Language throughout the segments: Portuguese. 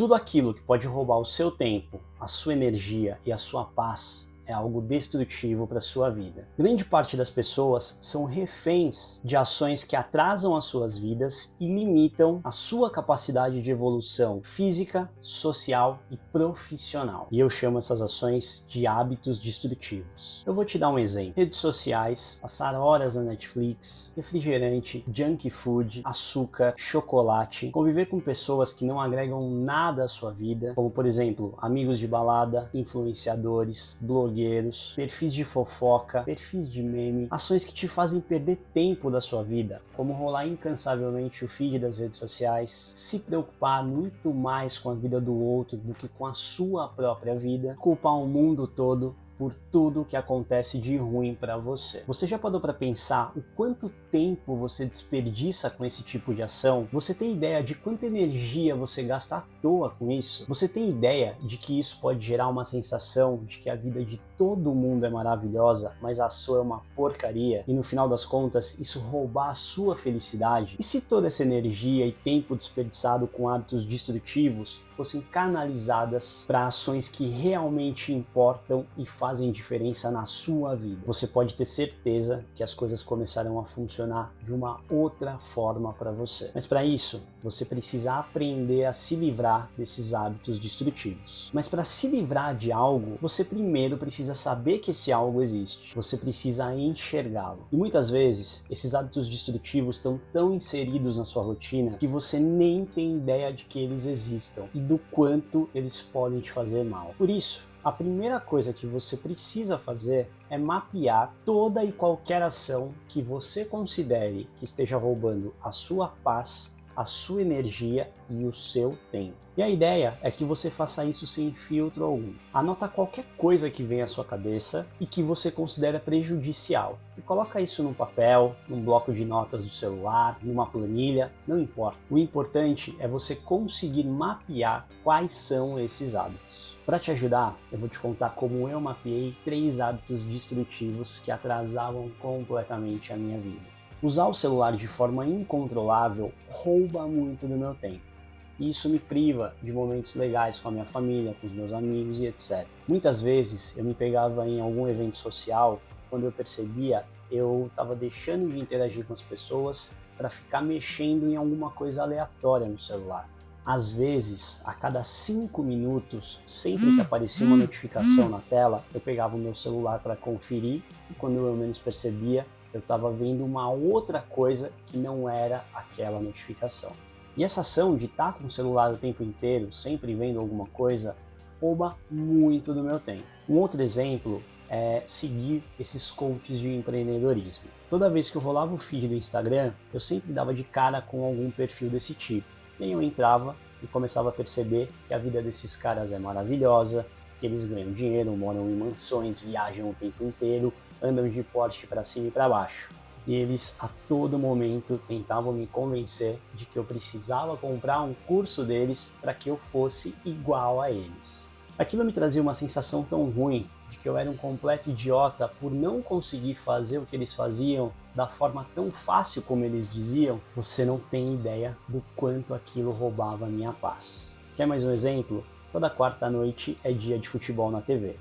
Tudo aquilo que pode roubar o seu tempo, a sua energia e a sua paz é algo destrutivo para a sua vida. Grande parte das pessoas são reféns de ações que atrasam as suas vidas e limitam a sua capacidade de evolução física, social e profissional. E eu chamo essas ações de hábitos destrutivos. Eu vou te dar um exemplo. Redes sociais, passar horas na Netflix, refrigerante, junk food, açúcar, chocolate, conviver com pessoas que não agregam nada à sua vida, como por exemplo, amigos de balada, influenciadores, blogueiros, perfis de fofoca, perfis de meme, ações que te fazem perder tempo da sua vida, como rolar incansavelmente o feed das redes sociais, se preocupar muito mais com a vida do outro do que com a sua própria vida, culpar o mundo todo por tudo que acontece de ruim para você. Você já parou para pensar o quanto tempo você desperdiça com esse tipo de ação? Você tem ideia de quanta energia você gasta à toa com isso? Você tem ideia de que isso pode gerar uma sensação de que a vida de todo mundo é maravilhosa, mas a sua é uma porcaria? E no final das contas, isso roubar a sua felicidade? E se toda essa energia e tempo desperdiçado com hábitos destrutivos fossem canalizadas para ações que realmente importam e fazem diferença na sua vida? Você pode ter certeza que as coisas começarão a funcionar de uma outra forma para você. Mas para isso, você precisa aprender a se livrar desses hábitos destrutivos. Mas para se livrar de algo, você primeiro precisa saber que esse algo existe. Você precisa enxergá-lo. E muitas vezes, esses hábitos destrutivos estão tão inseridos na sua rotina que você nem tem ideia de que eles existam e do quanto eles podem te fazer mal. Por isso, a primeira coisa que você precisa fazer é mapear toda e qualquer ação que você considere que esteja roubando a sua paz, a sua energia e o seu tempo. E a ideia é que você faça isso sem filtro algum. Anota qualquer coisa que venha à sua cabeça e que você considera prejudicial. E coloca isso num papel, num bloco de notas do celular, numa planilha, não importa. O importante é você conseguir mapear quais são esses hábitos. Para te ajudar, eu vou te contar como eu mapeei 3 hábitos destrutivos que atrasavam completamente a minha vida. Usar o celular de forma incontrolável rouba muito do meu tempo. E isso me priva de momentos legais com a minha família, com os meus amigos e etc. Muitas vezes eu me pegava em algum evento social, quando eu percebia, eu estava deixando de interagir com as pessoas para ficar mexendo em alguma coisa aleatória no celular. Às vezes, a cada 5 minutos, sempre que aparecia uma notificação na tela, eu pegava o meu celular para conferir e quando eu menos percebia, eu estava vendo uma outra coisa que não era aquela notificação. E essa ação de estar com o celular o tempo inteiro, sempre vendo alguma coisa, rouba muito do meu tempo. Um outro exemplo é seguir esses coaches de empreendedorismo. Toda vez que eu rolava o feed do Instagram, eu sempre dava de cara com algum perfil desse tipo. E aí eu entrava e começava a perceber que a vida desses caras é maravilhosa, que eles ganham dinheiro, moram em mansões, viajam o tempo inteiro, andam de Porsche para cima e para baixo. E eles a todo momento tentavam me convencer de que eu precisava comprar um curso deles para que eu fosse igual a eles. Aquilo me trazia uma sensação tão ruim de que eu era um completo idiota por não conseguir fazer o que eles faziam da forma tão fácil como eles diziam. Você não tem ideia do quanto aquilo roubava a minha paz. Quer mais um exemplo? Toda quarta noite é dia de futebol na TV.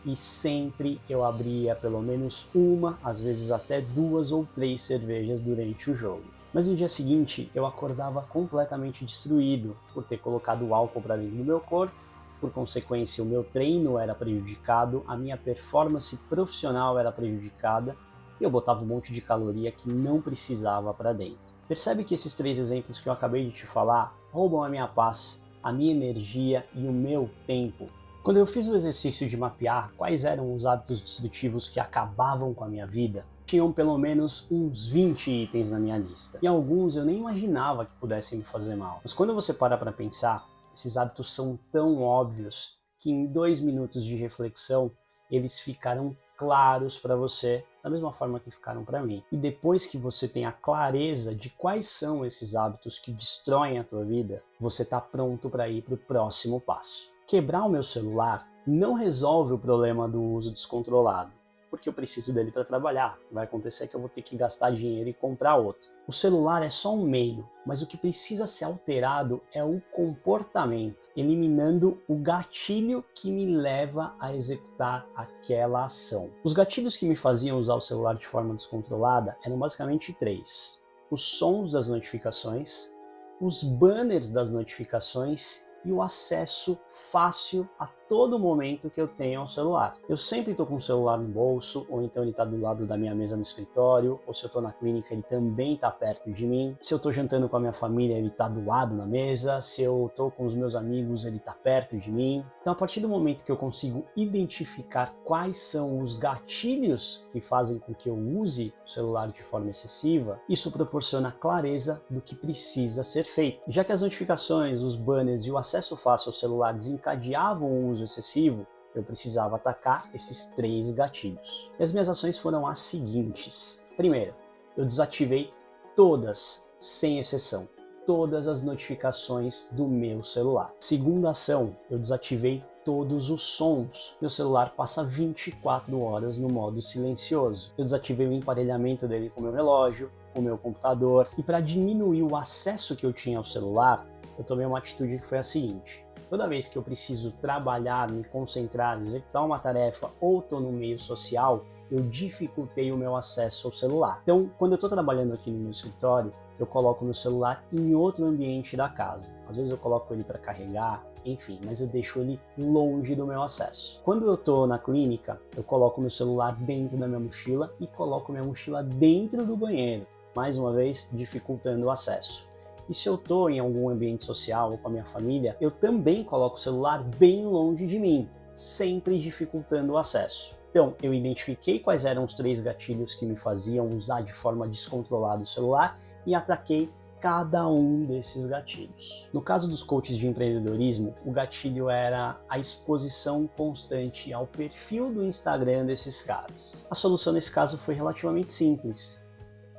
E sempre eu abria pelo menos uma, às vezes até 2 ou 3 cervejas durante o jogo. Mas no dia seguinte eu acordava completamente destruído por ter colocado álcool para dentro do meu corpo, por consequência o meu treino era prejudicado, a minha performance profissional era prejudicada e eu botava um monte de caloria que não precisava para dentro. Percebe que esses 3 exemplos que eu acabei de te falar roubam a minha paz, a minha energia e o meu tempo. Quando eu fiz o exercício de mapear quais eram os hábitos destrutivos que acabavam com a minha vida, tinham pelo menos uns 20 itens na minha lista. E alguns eu nem imaginava que pudessem me fazer mal. Mas quando você para para pensar, esses hábitos são tão óbvios que em 2 minutos de reflexão eles ficaram claros para você, da mesma forma que ficaram para mim. E depois que você tem a clareza de quais são esses hábitos que destroem a tua vida, você está pronto para ir para o próximo passo. Quebrar o meu celular não resolve o problema do uso descontrolado, porque eu preciso dele para trabalhar. Vai acontecer que eu vou ter que gastar dinheiro e comprar outro. O celular é só um meio, mas o que precisa ser alterado é o comportamento, eliminando o gatilho que me leva a executar aquela ação. Os gatilhos que me faziam usar o celular de forma descontrolada eram basicamente 3. Os sons das notificações, os banners das notificações e o acesso fácil a todo momento que eu tenho ao celular. Eu sempre estou com o celular no bolso, ou então ele está do lado da minha mesa no escritório, ou se eu estou na clínica ele também está perto de mim. Se eu estou jantando com a minha família ele está do lado na mesa, se eu estou com os meus amigos ele está perto de mim. Então a partir do momento que eu consigo identificar quais são os gatilhos que fazem com que eu use o celular de forma excessiva, isso proporciona clareza do que precisa ser feito. Já que as notificações, os banners e o acesso fácil ao celular desencadeavam o uso excessivo, eu precisava atacar esses 3 gatilhos. E as minhas ações foram as seguintes. Primeiro, eu desativei todas, sem exceção, todas as notificações do meu celular. Segunda ação, eu desativei todos os sons. Meu celular passa 24 horas no modo silencioso. Eu desativei o emparelhamento dele com o meu relógio, com o meu computador. E para diminuir o acesso que eu tinha ao celular, eu tomei uma atitude que foi a seguinte. Toda vez que eu preciso trabalhar, me concentrar, executar uma tarefa ou estou no meio social, eu dificultei o meu acesso ao celular. Então, quando eu estou trabalhando aqui no meu escritório, eu coloco meu celular em outro ambiente da casa. Às vezes eu coloco ele para carregar, enfim, mas eu deixo ele longe do meu acesso. Quando eu estou na clínica, eu coloco meu celular dentro da minha mochila e coloco minha mochila dentro do banheiro, mais uma vez dificultando o acesso. E se eu estou em algum ambiente social ou com a minha família, eu também coloco o celular bem longe de mim, sempre dificultando o acesso. Então, eu identifiquei quais eram os 3 gatilhos que me faziam usar de forma descontrolada o celular e ataquei cada um desses gatilhos. No caso dos coaches de empreendedorismo, o gatilho era a exposição constante ao perfil do Instagram desses caras. A solução nesse caso foi relativamente simples.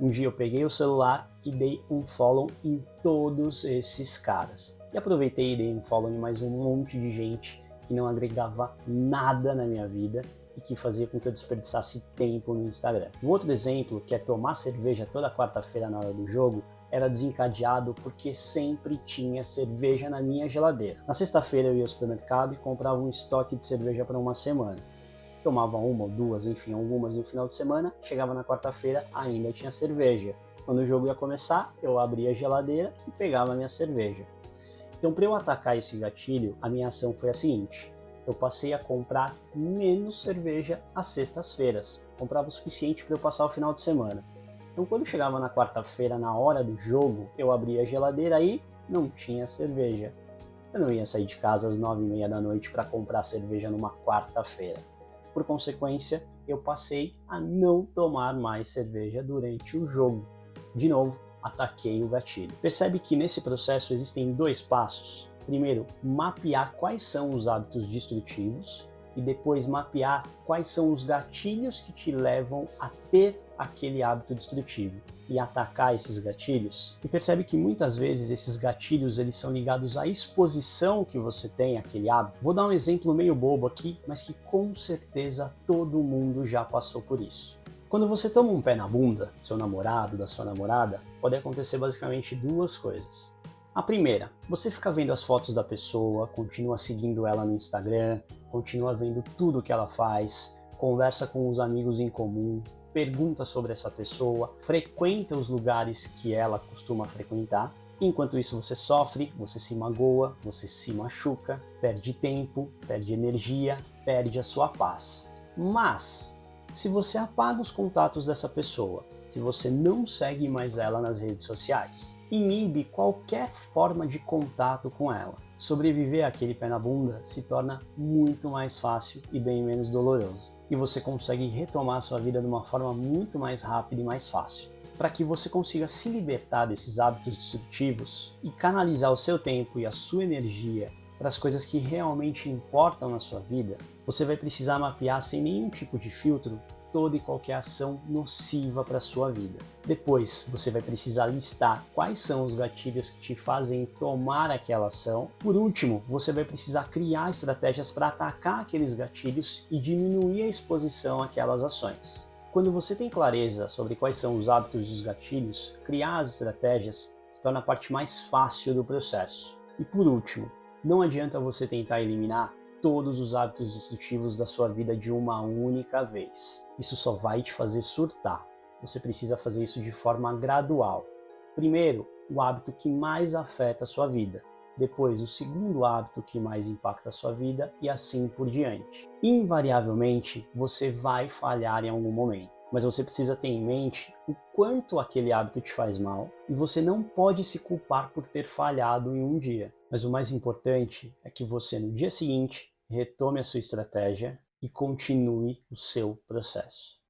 Um dia eu peguei o celular e dei um follow em todos esses caras. E aproveitei e dei um follow em mais um monte de gente que não agregava nada na minha vida e que fazia com que eu desperdiçasse tempo no Instagram. Um outro exemplo, que é tomar cerveja toda quarta-feira na hora do jogo, era desencadeado porque sempre tinha cerveja na minha geladeira. Na sexta-feira eu ia ao supermercado e comprava um estoque de cerveja para uma semana. Tomava uma ou duas, enfim, algumas no final de semana, chegava na quarta-feira, ainda tinha cerveja. Quando o jogo ia começar, eu abria a geladeira e pegava a minha cerveja. Então, para eu atacar esse gatilho, a minha ação foi a seguinte. Eu passei a comprar menos cerveja às sextas-feiras. Comprava o suficiente para eu passar o final de semana. Então, quando chegava na quarta-feira, na hora do jogo, eu abria a geladeira e não tinha cerveja. Eu não ia sair de casa às 9h30 da noite para comprar cerveja numa quarta-feira. Por consequência, eu passei a não tomar mais cerveja durante o jogo. De novo, ataquei o gatilho. Percebe que nesse processo existem 2 passos. Primeiro, mapear quais são os hábitos destrutivos e depois mapear quais são os gatilhos que te levam a ter aquele hábito destrutivo e atacar esses gatilhos. E percebe que muitas vezes esses gatilhos eles são ligados à exposição que você tem àquele hábito. Vou dar um exemplo meio bobo aqui, mas que com certeza todo mundo já passou por isso. Quando você toma um pé na bunda do seu namorado, da sua namorada, pode acontecer basicamente 2 coisas. A primeira, você fica vendo as fotos da pessoa, continua seguindo ela no Instagram, continua vendo tudo que ela faz, conversa com os amigos em comum, pergunta sobre essa pessoa, frequenta os lugares que ela costuma frequentar. Enquanto isso você sofre, você se magoa, você se machuca, perde tempo, perde energia, perde a sua paz. Mas, se você apaga os contatos dessa pessoa, se você não segue mais ela nas redes sociais, inibe qualquer forma de contato com ela, sobreviver àquele pé na bunda se torna muito mais fácil e bem menos doloroso. E você consegue retomar a sua vida de uma forma muito mais rápida e mais fácil. Para que você consiga se libertar desses hábitos destrutivos e canalizar o seu tempo e a sua energia para as coisas que realmente importam na sua vida, você vai precisar mapear sem nenhum tipo de filtro toda e qualquer ação nociva para a sua vida. Depois, você vai precisar listar quais são os gatilhos que te fazem tomar aquela ação. Por último, você vai precisar criar estratégias para atacar aqueles gatilhos e diminuir a exposição àquelas ações. Quando você tem clareza sobre quais são os hábitos e os gatilhos, criar as estratégias se torna a parte mais fácil do processo. E por último, não adianta você tentar eliminar todos os hábitos destrutivos da sua vida de uma única vez. Isso só vai te fazer surtar. Você precisa fazer isso de forma gradual. Primeiro, o hábito que mais afeta a sua vida. Depois, o segundo hábito que mais impacta a sua vida e assim por diante. Invariavelmente, você vai falhar em algum momento, mas você precisa ter em mente o quanto aquele hábito te faz mal e você não pode se culpar por ter falhado em um dia. Mas o mais importante é que você, no dia seguinte, retome a sua estratégia e continue o seu processo.